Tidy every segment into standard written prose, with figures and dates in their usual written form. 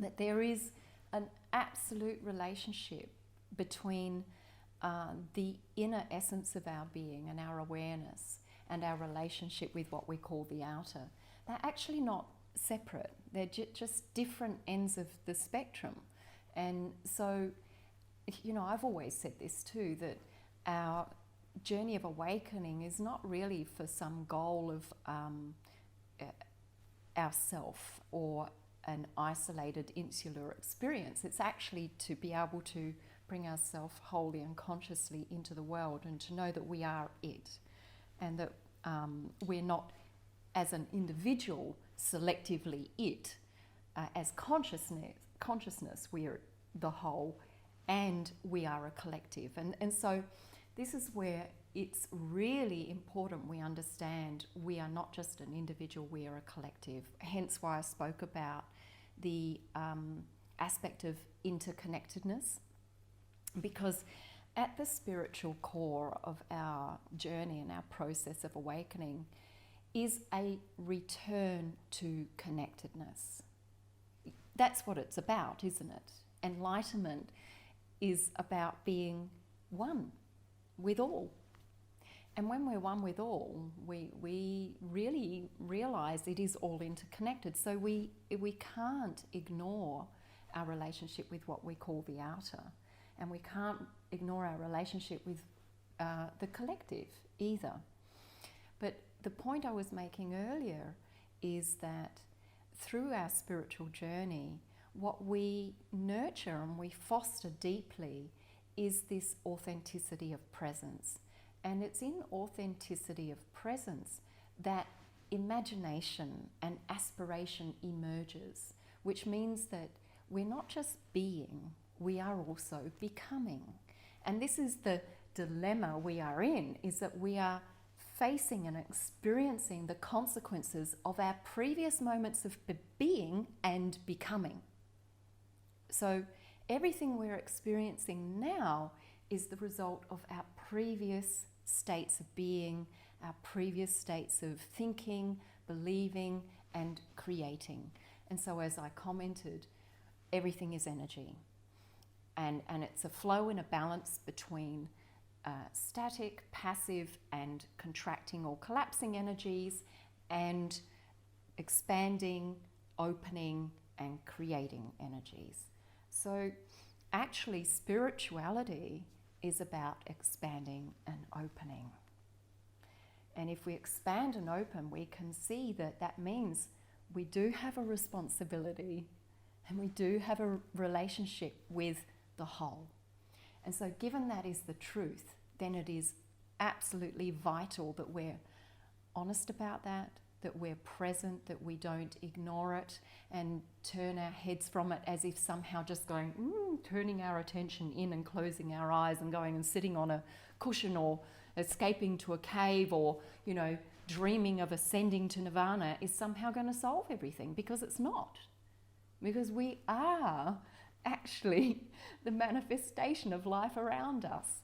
that there is an absolute relationship between the inner essence of our being and our awareness and our relationship with what we call the outer. They're actually not separate. They're just different ends of the spectrum. And so, I've always said this too, that our journey of awakening is not really for some goal of ourself or an isolated insular experience. It's actually to be able to bring ourselves wholly and consciously into the world and to know that we are it, and that we're not, as an individual, selectively it. As consciousness, we are the whole, and we are a collective. And so this is where it's really important we understand we are not just an individual, we are a collective. Hence why I spoke about the aspect of interconnectedness, because at the spiritual core of our journey and our process of awakening is a return to connectedness. That's what it's about, isn't it? Enlightenment is about being one with all. And when we're one with all, we really realize it is all interconnected. So we can't ignore our relationship with what we call the outer. And we can't ignore our relationship with the collective either. But the point I was making earlier is that through our spiritual journey, what we nurture and we foster deeply is this authenticity of presence. And it's in authenticity of presence that imagination and aspiration emerges, which means that we're not just being, we are also becoming. And this is the dilemma we are in, is that we are facing and experiencing the consequences of our previous moments of being and becoming. So everything we're experiencing now is the result of our previous states of being, our previous states of thinking, believing, and creating. And so, as I commented, everything is energy. And it's a flow and a balance between static, passive, and contracting or collapsing energies, and expanding, opening, and creating energies. So actually, spirituality is about expanding and opening. And if we expand and open, we can see that that means we do have a responsibility and we do have a relationship with the whole. And so given that is the truth, then it is absolutely vital that we're honest about that we're present, that we don't ignore it and turn our heads from it as if somehow just going, turning our attention in and closing our eyes and going and sitting on a cushion or escaping to a cave or, dreaming of ascending to nirvana is somehow going to solve everything, because it's not. Because we are actually the manifestation of life around us.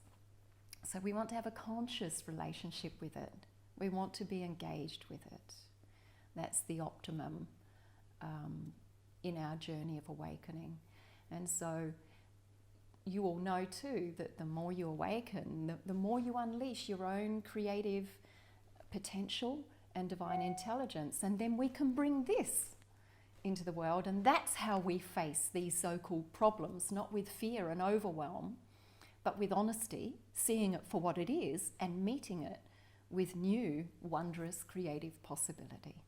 So we want to have a conscious relationship with it. We want to be engaged with it. That's the optimum in our journey of awakening. And so you all know too that the more you awaken, the more you unleash your own creative potential and divine intelligence. And then we can bring this into the world. And that's how we face these so-called problems, not with fear and overwhelm, but with honesty, seeing it for what it is and meeting it with new, wondrous, creative possibility.